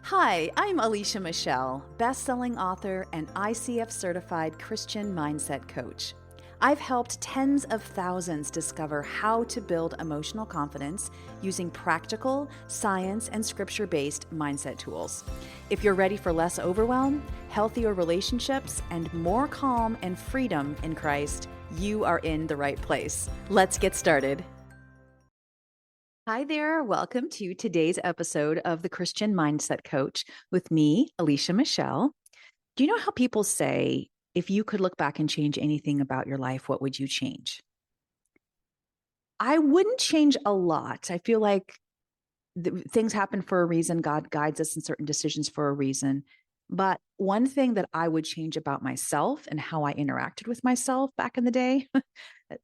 Hi, I'm Alicia Michelle, best-selling author and ICF-certified Christian mindset coach. I've helped tens of thousands discover how to build emotional confidence using practical, science, and scripture-based mindset tools. If you're ready for less overwhelm, healthier relationships, and more calm and freedom in Christ, you are in the right place. Let's get started. Hi there. Welcome to today's episode of the Christian Mindset Coach with me, Alicia Michelle. Do you know how people say, if you could look back and change anything about your life, what would you change? I wouldn't change a lot. I feel like things happen for a reason. God guides us in certain decisions for a reason. But one thing that I would change about myself and how I interacted with myself back in the day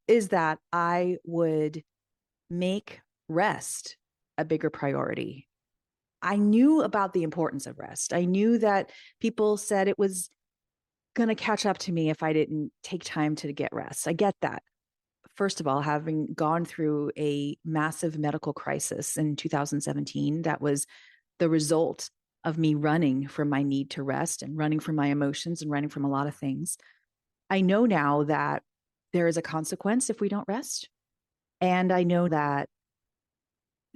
is that I would make rest a bigger priority. I knew about the importance of rest. I knew that people said it was going to catch up to me if I didn't take time to get rest. I get that. First of all, having gone through a massive medical crisis in 2017, that was the result of me running from my need to rest and running from my emotions and running from a lot of things. I know now that there is a consequence if we don't rest. And I know that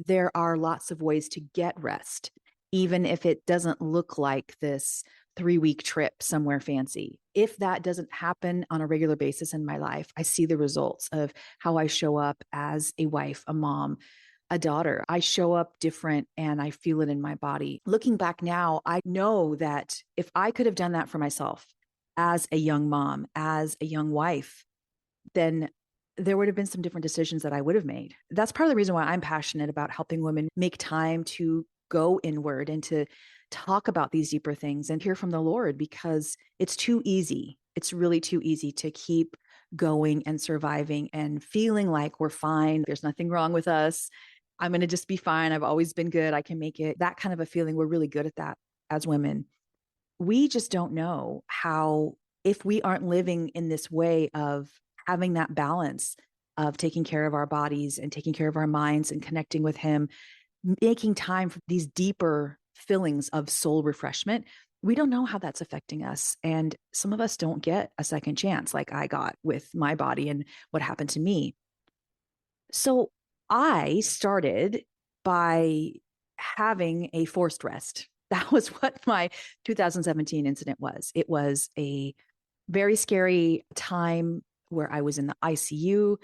there are lots of ways to get rest, even if it doesn't look like this 3-week trip somewhere fancy. If that doesn't happen on a regular basis in my life, I see the results of how I show up as a wife, a mom, a daughter. I show up different and I feel it in my body. Looking back now, I know that if I could have done that for myself as a young mom, as a young wife, then there would have been some different decisions that I would have made. That's part of the reason why I'm passionate about helping women make time to go inward and to talk about these deeper things and hear from the Lord, because it's too easy. It's really too easy to keep going and surviving and feeling like we're fine. There's nothing wrong with us. I'm going to just be fine. I've always been good. I can make it. That kind of a feeling. We're really good at that as women. We just don't know how, if we aren't living in this way of having that balance of taking care of our bodies and taking care of our minds and connecting with Him, making time for these deeper fillings of soul refreshment, we don't know how that's affecting us. And some of us don't get a second chance like I got with my body and what happened to me. So I started by having a forced rest. That was what my 2017 incident was. It was a very scary time where I was in the ICU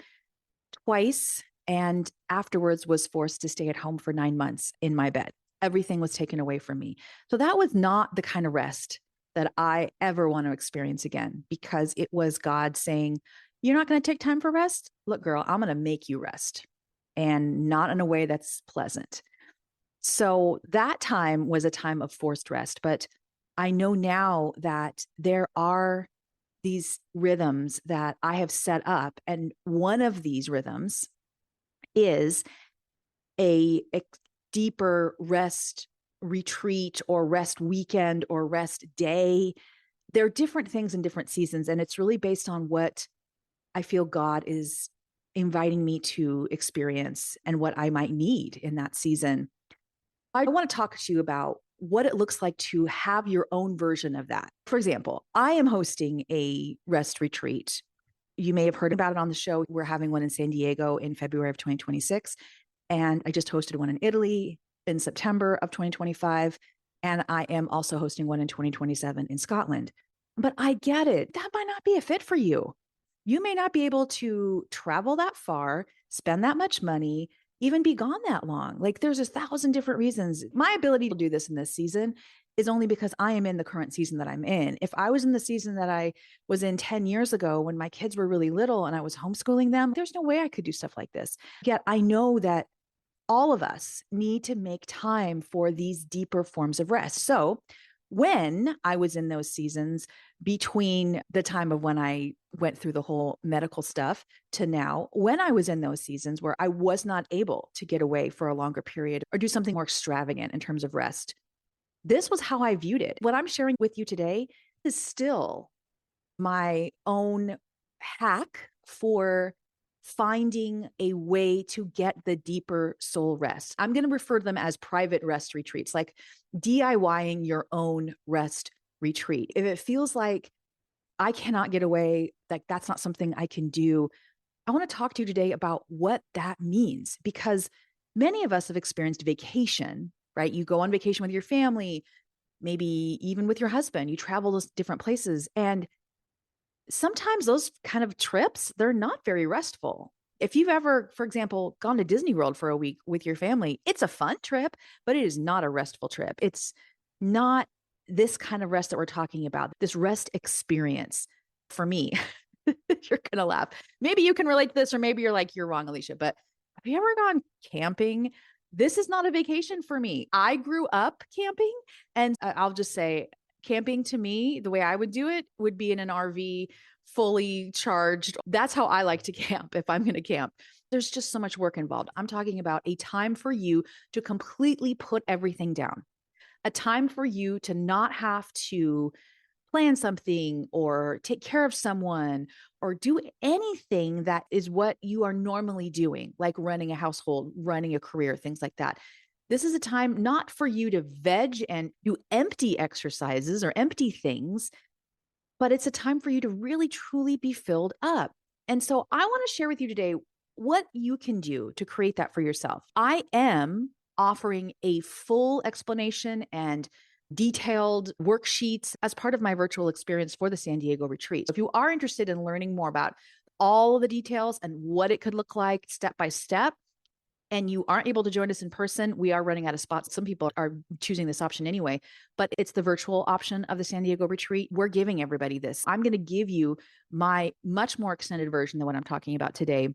twice and afterwards was forced to stay at home for 9 months in my bed. Everything was taken away from me. So that was not the kind of rest that I ever want to experience again, because it was God saying, you're not going to take time for rest? Look, girl, I'm going to make you rest, and not in a way that's pleasant. So that time was a time of forced rest. But I know now that there are these rhythms that I have set up. And one of these rhythms is a deeper rest retreat or rest weekend or rest day. There are different things in different seasons, and it's really based on what I feel God is inviting me to experience and what I might need in that season. I want to talk to you about what it looks like to have your own version of that. For example, I am hosting a rest retreat. You may have heard about it on the show. We're having one in San Diego in February of 2026. And I just hosted one in Italy in September of 2025. And I am also hosting one in 2027 in Scotland. But I get it. That might not be a fit for you. You may not be able to travel that far, spend that much money, even be gone that long. Like, there's 1,000 different reasons. My ability to do this in this season is only because I am in the current season that I'm in. If I was in the season that I was in 10 years ago when my kids were really little and I was homeschooling them, there's no way I could do stuff like this. Yet I know that all of us need to make time for these deeper forms of rest. So when I was in those seasons, between the time of when I went through the whole medical stuff to now, when I was in those seasons where I was not able to get away for a longer period or do something more extravagant in terms of rest, this was how I viewed it. What I'm sharing with you today is still my own hack for finding a way to get the deeper soul rest. I'm going to refer to them as private rest retreats, like DIYing your own rest retreat. If it feels like I cannot get away, like that's not something I can do, I want to talk to you today about what that means, because many of us have experienced vacation, right? You go on vacation with your family, maybe even with your husband, you travel to different places. And sometimes those kind of trips, they're not very restful. If you've ever, for example, gone to Disney World for a week with your family, it's a fun trip, but it is not a restful trip. It's not this kind of rest that we're talking about, this rest experience for me. You're going to laugh. Maybe you can relate to this, or maybe you're like, you're wrong, Alicia, but have you ever gone camping? This is not a vacation for me. I grew up camping, and I'll just say, camping to me, the way I would do it would be in an RV, fully charged. That's how I like to camp if I'm going to camp. There's just so much work involved. I'm talking about a time for you to completely put everything down, a time for you to not have to plan something or take care of someone or do anything that is what you are normally doing, like running a household, running a career, things like that. This is a time not for you to veg and do empty exercises or empty things, but it's a time for you to really truly be filled up. And so I want to share with you today what you can do to create that for yourself. I am offering a full explanation and detailed worksheets as part of my virtual experience for the San Diego retreat. So if you are interested in learning more about all of the details and what it could look like step by step, and you aren't able to join us in person, we are running out of spots. Some people are choosing this option anyway, but it's the virtual option of the San Diego retreat. We're giving everybody this. I'm going to give you my much more extended version than what I'm talking about today.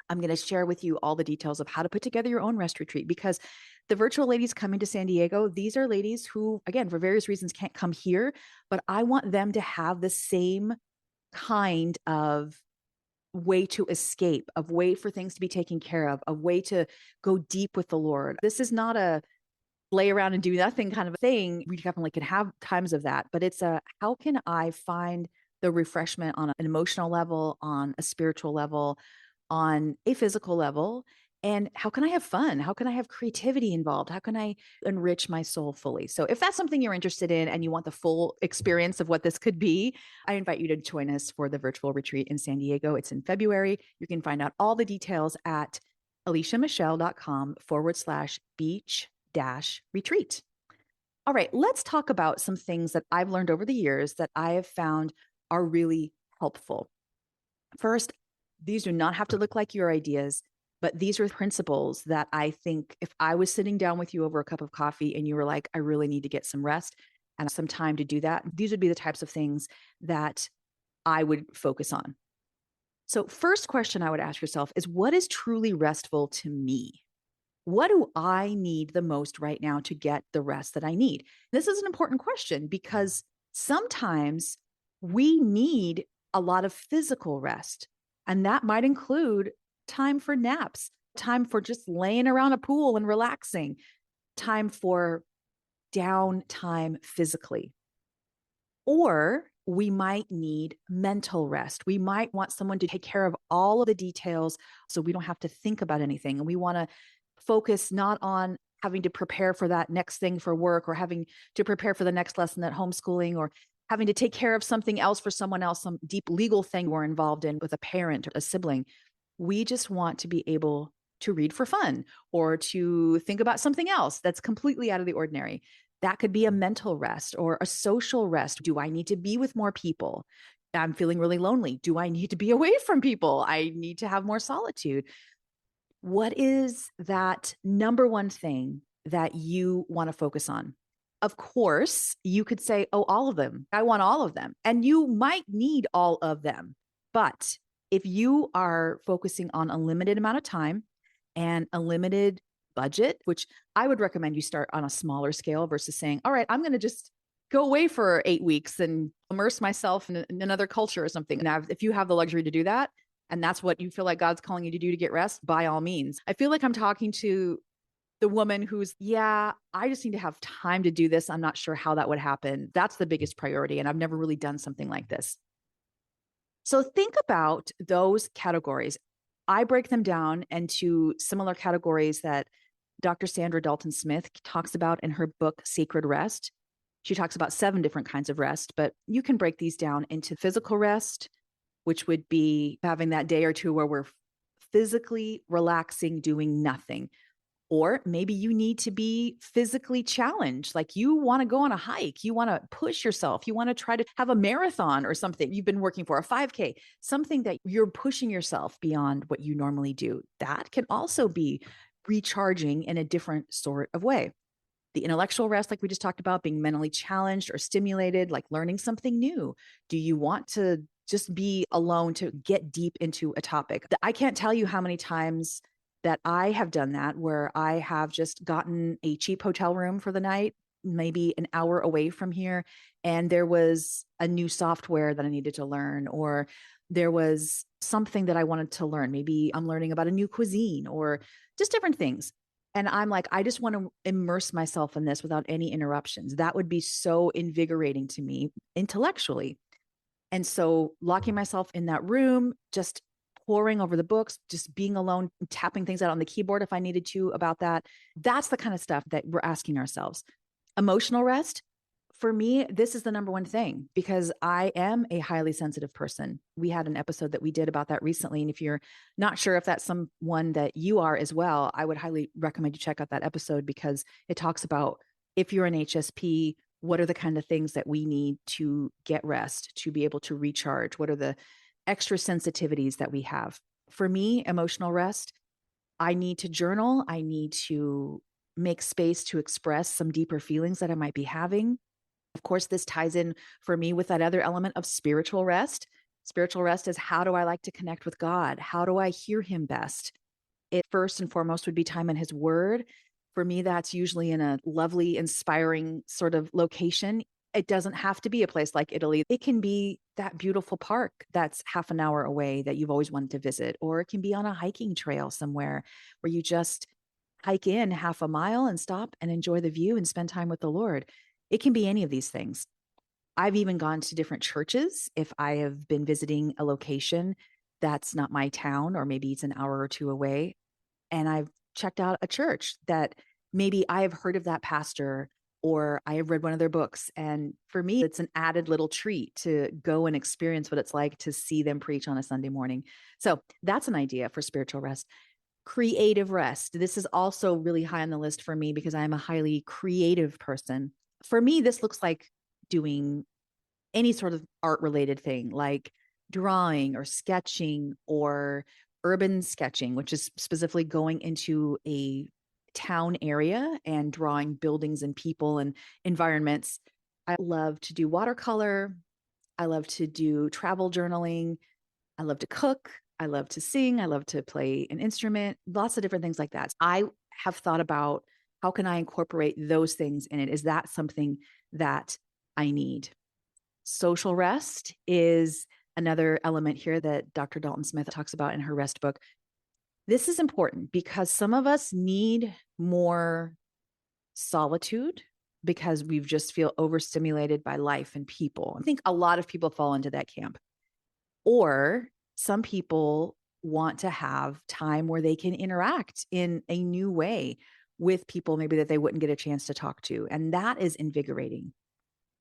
I'm going to share with you all the details of how to put together your own rest retreat, because the virtual ladies coming to San Diego, these are ladies who, again, for various reasons can't come here, but I want them to have the same kind of way to escape, of way for things to be taken care of, a way to go deep with the Lord. This is not a lay around and do nothing kind of a thing. We definitely can have times of that, but it's a, how can I find the refreshment on an emotional level, on a spiritual level, on a physical level? And how can I have fun? How can I have creativity involved? How can I enrich my soul fully? So if that's something you're interested in and you want the full experience of what this could be, I invite you to join us for the virtual retreat in San Diego. It's in February. You can find out all the details at aliciamichelle.com/beach-retreat. All right, let's talk about some things that I've learned over the years that I have found are really helpful. First, these do not have to look like your ideas, but these are principles that I think if I was sitting down with you over a cup of coffee and you were like, I really need to get some rest and some time to do that, these would be the types of things that I would focus on. So first question I would ask yourself is, what is truly restful to me? What do I need the most right now to get the rest that I need? This is an important question because sometimes we need a lot of physical rest, and that might include time for naps, time for just laying around a pool and relaxing, time for downtime physically. Or we might need mental rest. We might want someone to take care of all of the details so we don't have to think about anything. And we want to focus not on having to prepare for that next thing for work, or having to prepare for the next lesson at homeschooling, or having to take care of something else for someone else, some deep legal thing we're involved in with a parent or a sibling. We just want to be able to read for fun or to think about something else that's completely out of the ordinary. That could be a mental rest or a social rest. Do I need to be with more people? I'm feeling really lonely. Do I need to be away from people? I need to have more solitude. What is that number one thing that you want to focus on? Of course, you could say, oh, all of them. I want all of them. And you might need all of them. But if you are focusing on a limited amount of time and a limited budget, which I would recommend you start on a smaller scale versus saying, all right, I'm going to just go away for 8 weeks and immerse myself in another culture or something. Now, if you have the luxury to do that, and that's what you feel like God's calling you to do to get rest, by all means. I feel like I'm talking to the woman who's, yeah, I just need to have time to do this. I'm not sure how that would happen. That's the biggest priority. And I've never really done something like this. So think about those categories. I break them down into similar categories that Dr. Sandra Dalton Smith talks about in her book, Sacred Rest. She talks about 7 different kinds of rest, but you can break these down into physical rest, which would be having that day or two where we're physically relaxing, doing nothing. Or maybe you need to be physically challenged. Like you want to go on a hike, you want to push yourself, you want to try to have a marathon or something you've been working for, a 5K, something that you're pushing yourself beyond what you normally do. That can also be recharging in a different sort of way. The intellectual rest, like we just talked about, being mentally challenged or stimulated, like learning something new. Do you want to just be alone to get deep into a topic? I can't tell you how many times that I have done that, where I have just gotten a cheap hotel room for the night, maybe an hour away from here. And there was a new software that I needed to learn, or there was something that I wanted to learn. Maybe I'm learning about a new cuisine or just different things. And I'm like, I just want to immerse myself in this without any interruptions. That would be so invigorating to me intellectually. And so locking myself in that room, just poring over the books, just being alone, tapping things out on the keyboard if I needed to about that. That's the kind of stuff that we're asking ourselves. Emotional rest, for me, this is the number one thing because I am a highly sensitive person. We had an episode that we did about that recently. And if you're not sure if that's someone that you are as well, I would highly recommend you check out that episode because it talks about if you're an HSP, what are the kind of things that we need to get rest, to be able to recharge? What are the extra sensitivities that we have? For me, emotional rest, I need to journal. I need to make space to express some deeper feelings that I might be having. Of course, this ties in for me with that other element of spiritual rest. Spiritual rest is how do I like to connect with God? How do I hear him best? It first and foremost would be time in his word. For me, that's usually in a lovely, inspiring sort of location. It doesn't have to be a place like Italy. It can be that beautiful park that's half an hour away that you've always wanted to visit, or it can be on a hiking trail somewhere where you just hike in half a mile and stop and enjoy the view and spend time with the Lord. It can be any of these things. I've even gone to different churches if I have been visiting a location that's not my town, or maybe it's an hour or two away. And I've checked out a church that maybe I have heard of that pastor or I have read one of their books. And for me, it's an added little treat to go and experience what it's like to see them preach on a Sunday morning. So that's an idea for spiritual rest. Creative rest. This is also really high on the list for me because I'm a highly creative person. For me, this looks like doing any sort of art related thing like drawing or sketching or urban sketching, which is specifically going into a town area and drawing buildings and people and environments. I love to do watercolor. I love to do travel journaling. I love to cook. I love to sing. I love to play an instrument, lots of different things like that. I have thought about how can I incorporate those things in it? Is that something that I need? Social rest is another element here that Dr. Dalton Smith talks about in her rest book. This is important because some of us need more solitude because we've just feel overstimulated by life and people. I think a lot of people fall into that camp. Or some people want to have time where they can interact in a new way with people maybe that they wouldn't get a chance to talk to. And that is invigorating.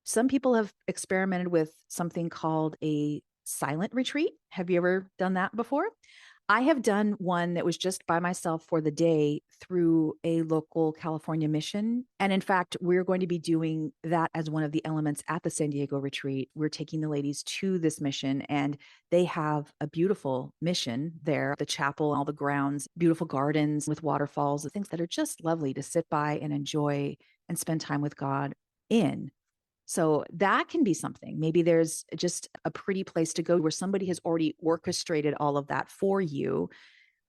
Some people have experimented with something called a silent retreat. Have you ever done that before? I have done one that was just by myself for the day through a local California mission. And in fact, we're going to be doing that as one of the elements at the San Diego retreat. We're taking the ladies to this mission, and they have a beautiful mission there, the chapel, all the grounds, beautiful gardens with waterfalls, things that are just lovely to sit by and enjoy and spend time with God in. So that can be something. Maybe there's just a pretty place to go where somebody has already orchestrated all of that for you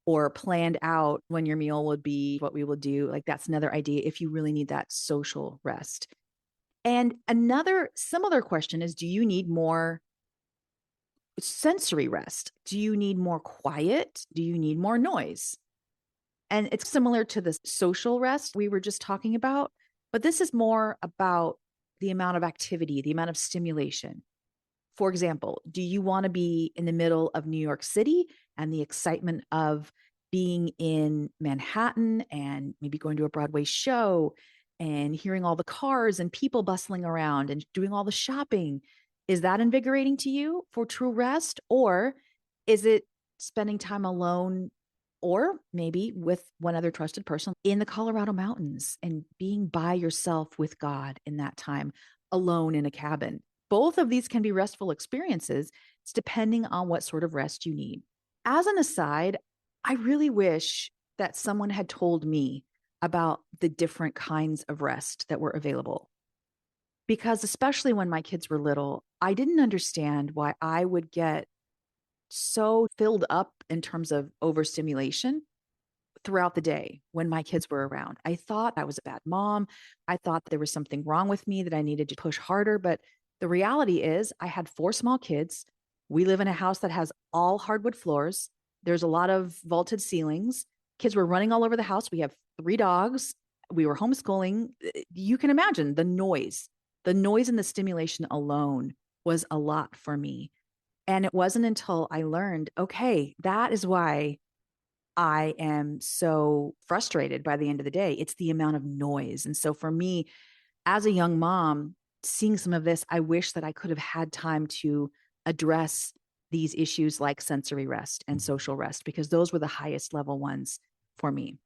or planned out when your meal would be, what we will do. Like that's another idea if you really need that social rest. And another similar question is, do you need more sensory rest? Do you need more quiet? Do you need more noise? And it's similar to the social rest we were just talking about, but this is more about the amount of activity, the amount of stimulation. For example, do you want to be in the middle of New York City and the excitement of being in Manhattan and maybe going to a Broadway show and hearing all the cars and people bustling around and doing all the shopping. Is that invigorating to you for true rest? Or is it spending time alone or maybe with one other trusted person in the Colorado mountains and being by yourself with God in that time, alone in a cabin? Both of these can be restful experiences. It's depending on what sort of rest you need. As an aside, I really wish that someone had told me about the different kinds of rest that were available. Because especially when my kids were little, I didn't understand why I would get so filled up in terms of overstimulation throughout the day when my kids were around. I thought I was a bad mom. I thought there was something wrong with me that I needed to push harder. But the reality is, I had four small kids. We live in a house that has all hardwood floors. There's a lot of vaulted ceilings. Kids were running all over the house. We have three dogs. We were homeschooling. You can imagine the noise and the stimulation alone was a lot for me. And it wasn't until I learned, okay, that is why I am so frustrated by the end of the day. It's the amount of noise. And so for me, as a young mom, seeing some of this, I wish that I could have had time to address these issues like sensory rest and social rest, because those were the highest level ones for me.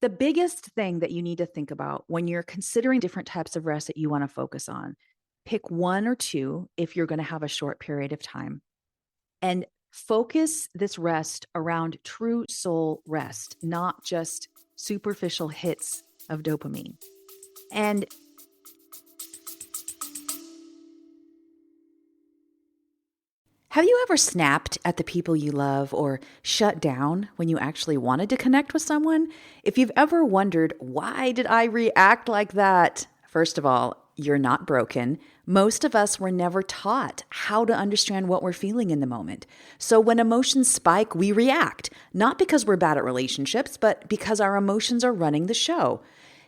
The biggest thing that you need to think about when you're considering different types of rest that you want to focus on, pick one or two if you're going to have a short period of time, and focus this rest around true soul rest, not just superficial hits of dopamine. And have you ever snapped at the people you love or shut down when you actually wanted to connect with someone? If you've ever wondered, why did I react like that? First of all, you're not broken. Most of us were never taught how to understand what we're feeling in the moment. So when emotions spike, we react, not because we're bad at relationships, but because our emotions are running the show.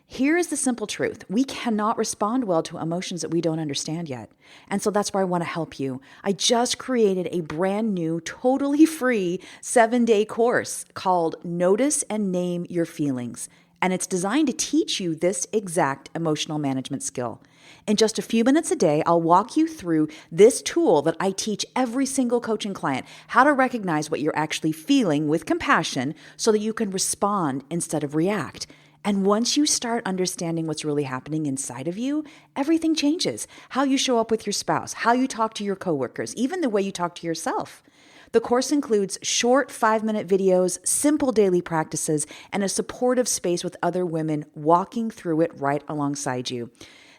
Here is the simple truth. We cannot respond well to emotions that we don't understand yet. And so that's where I want to help you. I just created a brand new, totally free 7-day course called Notice and Name Your Feelings. And it's designed to teach you this exact emotional management skill. In just a few minutes a day, I'll walk you through this tool that I teach every single coaching client, how to recognize what you're actually feeling with compassion so that you can respond instead of react. And once you start understanding what's really happening inside of you, everything changes. How you show up with your spouse, how you talk to your coworkers, even the way you talk to yourself. The course includes short 5-minute videos, simple daily practices, and a supportive space with other women walking through it right alongside you.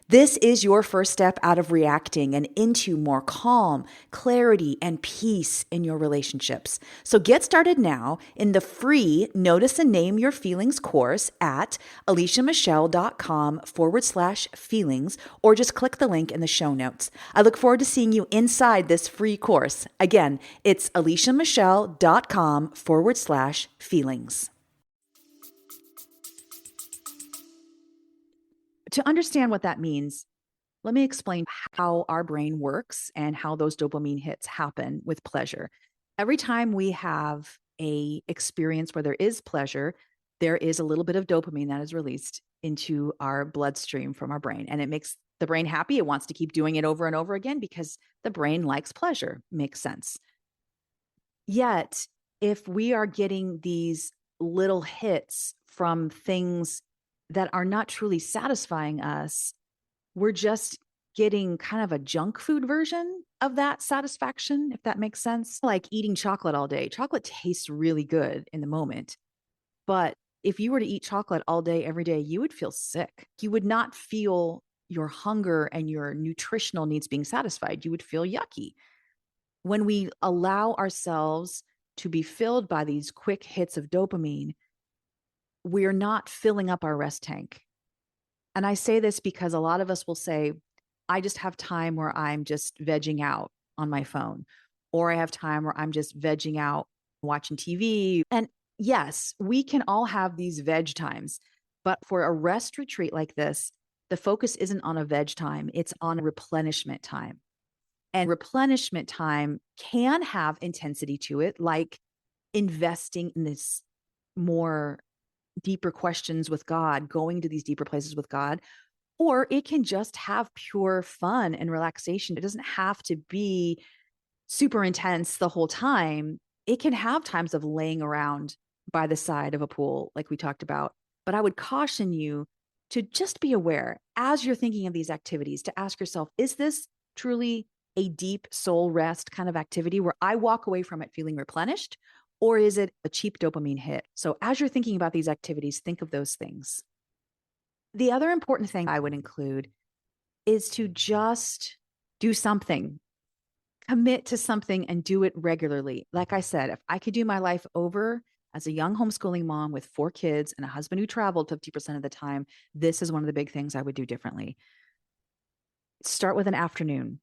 This is your first step out of reacting and into more calm, clarity, and peace in your relationships. So get started now in the free Notice and Name Your Feelings course at aliciamichelle.com/feelings, or just click the link in the show notes. I look forward to seeing you inside this free course. Again, it's aliciamichelle.com/feelings. To understand what that means, let me explain how our brain works and how those dopamine hits happen with pleasure. Every time we have a experience where there is pleasure, there is a little bit of dopamine that is released into our bloodstream from our brain, and it makes the brain happy. It wants to keep doing it over and over again because the brain likes pleasure. Makes sense. Yet, if we are getting these little hits from things that are not truly satisfying us, we're just getting kind of a junk food version of that satisfaction, if that makes sense. Like eating chocolate all day. Chocolate tastes really good in the moment, but if you were to eat chocolate all day, every day, you would feel sick. You would not feel your hunger and your nutritional needs being satisfied. You would feel yucky. When we allow ourselves to be filled by these quick hits of dopamine, we're not filling up our rest tank. And I say this because a lot of us will say, I just have time where I'm just vegging out on my phone, or I have time where I'm just vegging out watching TV. And yes, we can all have these veg times, but for a rest retreat like this, the focus isn't on a veg time, it's on replenishment time. And replenishment time can have intensity to it, like investing in this more deeper questions with God, going to these deeper places with God, or it can just have pure fun and relaxation. It doesn't have to be super intense the whole time. It can have times of laying around by the side of a pool, like we talked about. But I would caution you to just be aware as you're thinking of these activities to ask yourself, is this truly a deep soul rest kind of activity where I walk away from it feeling replenished? Or is it a cheap dopamine hit? So as you're thinking about these activities, think of those things. The other important thing I would include is to just do something, commit to something and do it regularly. Like I said, if I could do my life over as a young homeschooling mom with 4 kids and a husband who traveled 50% of the time, this is one of the big things I would do differently. Start with an afternoon.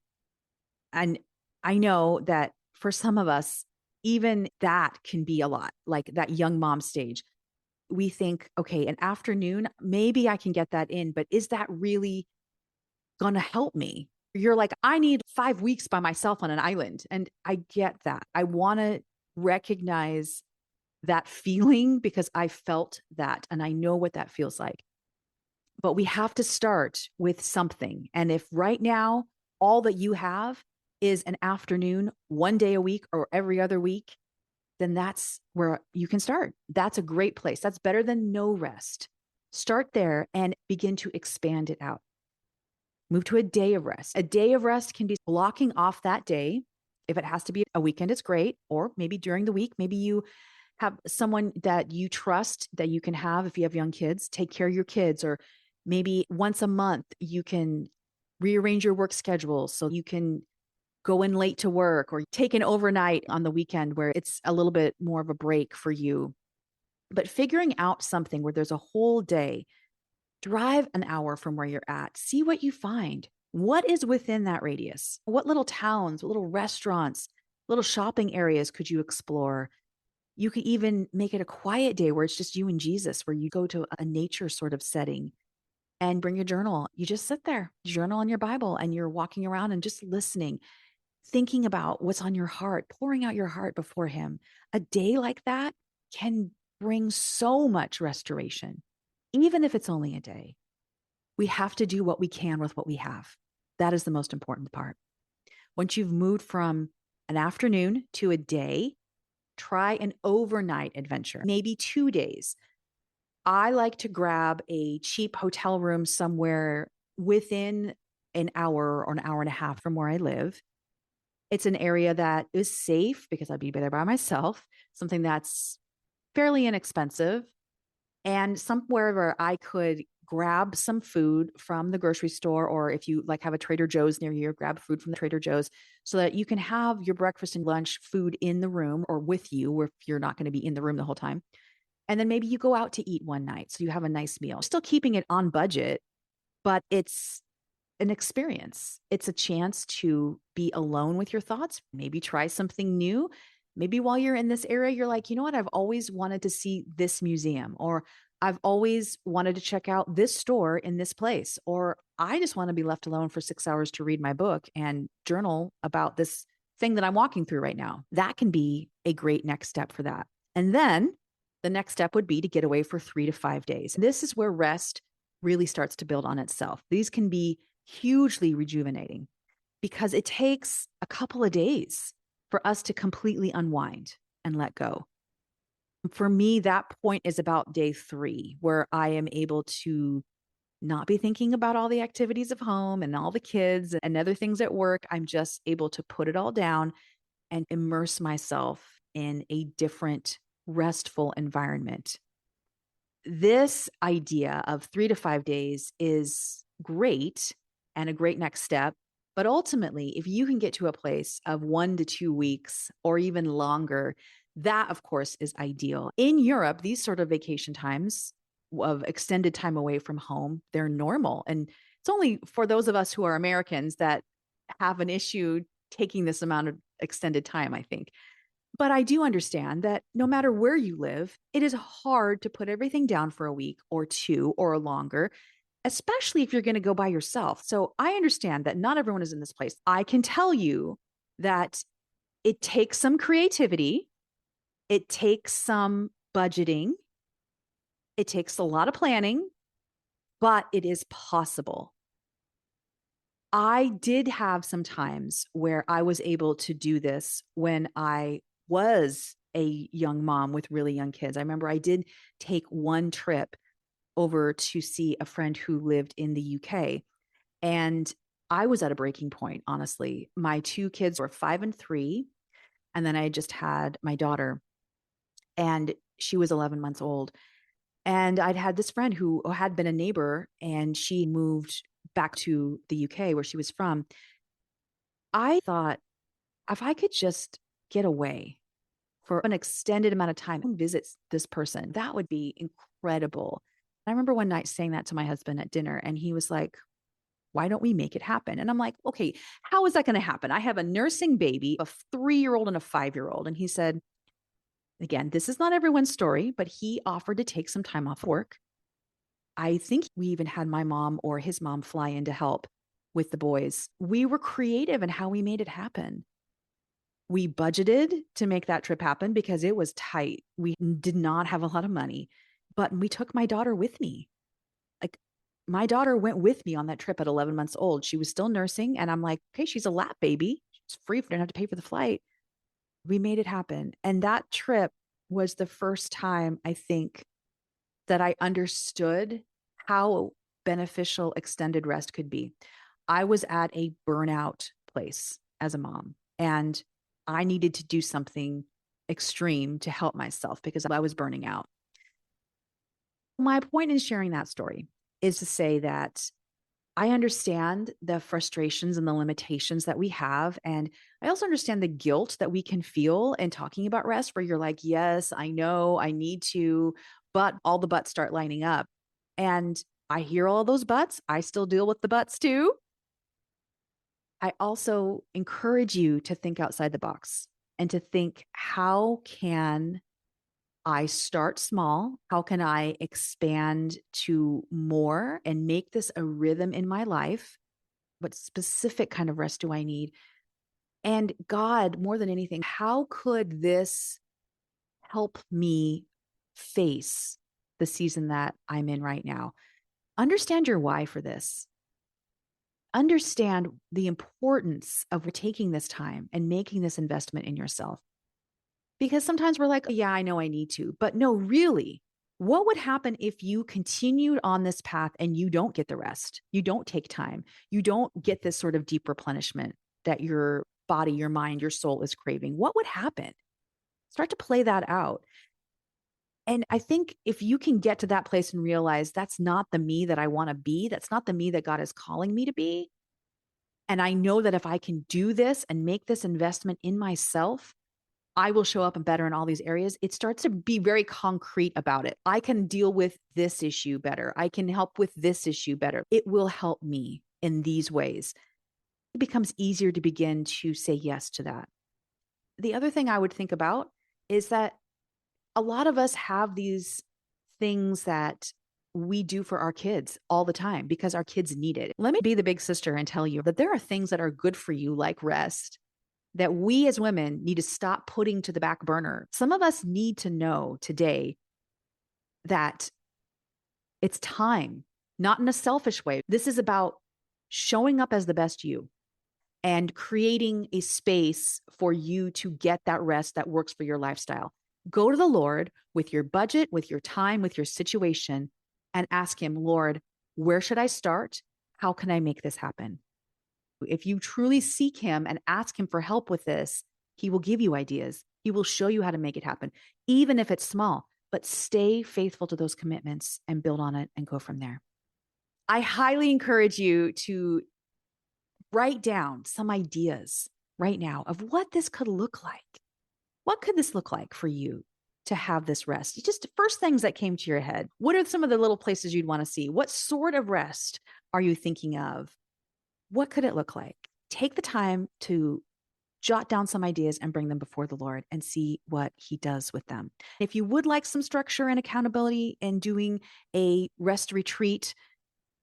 And I know that for some of us, even that can be a lot, like that young mom stage. We think, okay, an afternoon, maybe I can get that in, but is that really going to help me? You're like, I need 5 weeks by myself on an island. And I get that. I want to recognize that feeling because I felt that and I know what that feels like. But we have to start with something. And if right now, all that you have is an afternoon, one day a week or every other week, then that's where you can start. That's a great place. That's better than no rest. Start there and begin to expand it out. Move to a day of rest. A day of rest can be blocking off that day. If it has to be a weekend, it's great. Or maybe during the week, maybe you have someone that you trust that you can have, if you have young kids, take care of your kids. Or maybe once a month, you can rearrange your work schedule so you can go in late to work or take an overnight on the weekend where it's a little bit more of a break for you. But figuring out something where there's a whole day, drive an hour from where you're at, see what you find. What is within that radius? What little towns, what little restaurants, little shopping areas could you explore? You could even make it a quiet day where it's just you and Jesus, where you go to a nature sort of setting and bring your journal. You just sit there, journal on your Bible, and you're walking around and just listening, thinking about what's on your heart, pouring out your heart before Him. A day like that can bring so much restoration, even if it's only a day. We have to do what we can with what we have. That is the most important part. Once you've moved from an afternoon to a day, try an overnight adventure, maybe 2 days. I like to grab a cheap hotel room somewhere within an hour or an hour and a half from where I live. It's an area that is safe because I'd be there by myself, something that's fairly inexpensive, and somewhere where I could grab some food from the grocery store, or if you like have a Trader Joe's near you, grab food from the Trader Joe's so that you can have your breakfast and lunch food in the room or with you, or if you're not going to be in the room the whole time. And then maybe you go out to eat one night so you have a nice meal, still keeping it on budget, but it's an experience. It's a chance to be alone with your thoughts, maybe try something new. Maybe while you're in this area, you're like, you know what? I've always wanted to see this museum, or I've always wanted to check out this store in this place, or I just want to be left alone for 6 hours to read my book and journal about this thing that I'm walking through right now. That can be a great next step for that. And then the next step would be to get away for 3 to 5 days. This is where rest really starts to build on itself. These can be hugely rejuvenating because it takes a couple of days for us to completely unwind and let go. For me, that point is about day 3, where I am able to not be thinking about all the activities of home and all the kids and other things at work. I'm just able to put it all down and immerse myself in a different, restful environment. This idea of 3 to 5 days is great and a great next step. But ultimately, if you can get to a place of 1 to 2 weeks or even longer, that, of course, is ideal. In Europe, these sort of vacation times of extended time away from home, they're normal. And it's only for those of us who are Americans that have an issue taking this amount of extended time, I think. But I do understand that no matter where you live, it is hard to put everything down for a week or 2 or longer, especially if you're going to go by yourself. So I understand that not everyone is in this place. I can tell you that it takes some creativity It takes some budgeting. It takes a lot of planning, but it is possible. I did have some times where I was able to do this when I was a young mom with really young kids. I remember I did take one trip over to see a friend who lived in the UK. And I was at a breaking point, honestly. My two kids were 5 and 3. And then I just had my daughter, and she was 11 months old. And I'd had this friend who had been a neighbor, and she moved back to the UK where she was from. I thought, if I could just get away for an extended amount of time and visit this person, that would be incredible. I remember one night saying that to my husband at dinner, and he was like, why don't we make it happen? And I'm like, okay, how is that going to happen? I have a nursing baby, a 3-year-old and a 5-year-old. And he said, again, this is not everyone's story, but he offered to take some time off work. I think we even had my mom or his mom fly in to help with the boys. We were creative in how we made it happen. We budgeted to make that trip happen because it was tight. We did not have a lot of money, but we took my daughter with me. Like, my daughter went with me on that trip at 11 months old. She was still nursing. And I'm like, okay, she's a lap baby. She's free. We don't have to pay for the flight. We made it happen. And that trip was the first time, I think, that I understood how beneficial extended rest could be. I was at a burnout place as a mom, and I needed to do something extreme to help myself because I was burning out. My point in sharing that story is to say that I understand the frustrations and the limitations that we have. And I also understand the guilt that we can feel in talking about rest, where you're like, yes, I know I need to, but all the buts start lining up. And I hear all those buts. I still deal with the buts too. I also encourage you to think outside the box and to think, how can I start small? How can I expand to more and make this a rhythm in my life? What specific kind of rest do I need? And God, more than anything, how could this help me face the season that I'm in right now? Understand your why for this. Understand the importance of taking this time and making this investment in yourself. Because sometimes we're like, oh, yeah, I know I need to. But no, really, what would happen if you continued on this path and you don't get the rest? You don't take time. You don't get this sort of deep replenishment that your body, your mind, your soul is craving. What would happen? Start to play that out. And I think if you can get to that place and realize that's not the me that I want to be, that's not the me that God is calling me to be. And I know that if I can do this and make this investment in myself, I will show up and better in all these areas. It starts to be very concrete about it. I can deal with this issue better. I can help with this issue better. It will help me in these ways. It becomes easier to begin to say yes to that. The other thing I would think about is that a lot of us have these things that we do for our kids all the time because our kids need it. Let me be the big sister and tell you that there are things that are good for you, like rest, that we as women need to stop putting to the back burner. Some of us need to know today that it's time, not in a selfish way. This is about showing up as the best you and creating a space for you to get that rest that works for your lifestyle. Go to the Lord with your budget, with your time, with your situation, and ask him, Lord, where should I start? How can I make this happen? If you truly seek him and ask him for help with this, he will give you ideas. He will show you how to make it happen, even if it's small, but stay faithful to those commitments and build on it and go from there. I highly encourage you to write down some ideas right now of what this could look like. What could this look like for you to have this rest? Just first things that came to your head. What are some of the little places you'd want to see? What sort of rest are you thinking of? What could it look like? Take the time to jot down some ideas and bring them before the Lord and see what he does with them. If you would like some structure and accountability in doing a rest retreat,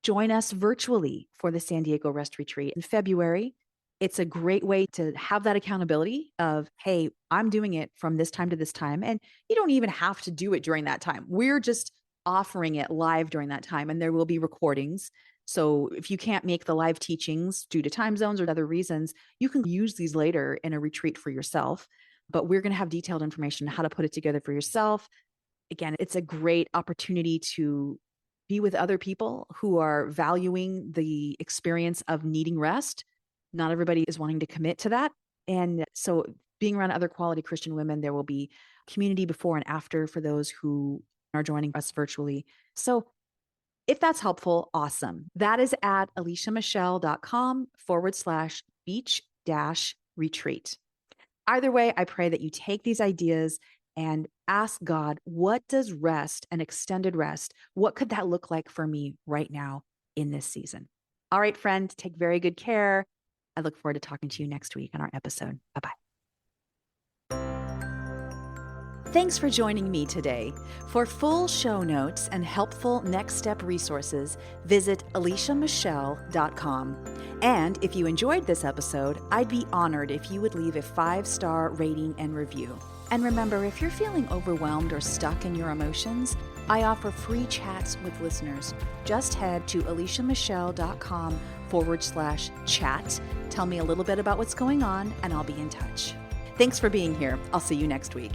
join us virtually for the San Diego Rest Retreat in February. It's a great way to have that accountability of, hey, I'm doing it from this time to this time. And you don't even have to do it during that time. We're just offering it live during that time, and there will be recordings. So if you can't make the live teachings due to time zones or other reasons, you can use these later in a retreat for yourself. But we're going to have detailed information on how to put it together for yourself. Again, it's a great opportunity to be with other people who are valuing the experience of needing rest. Not everybody is wanting to commit to that. And so being around other quality Christian women, there will be community before and after for those who are joining us virtually. So if that's helpful, awesome. That is at aliciamichelle.com/beach-retreat. Either way, I pray that you take these ideas and ask God, what does rest and extended rest, what could that look like for me right now in this season? All right, friend, take very good care. I look forward to talking to you next week on our episode. Bye-bye. Thanks for joining me today. For full show notes and helpful next step resources, visit aliciamichelle.com. And if you enjoyed this episode, I'd be honored if you would leave a 5-star rating and review. And remember, if you're feeling overwhelmed or stuck in your emotions, I offer free chats with listeners. Just head to aliciamichelle.com/chat. Tell me a little bit about what's going on, and I'll be in touch. Thanks for being here. I'll see you next week.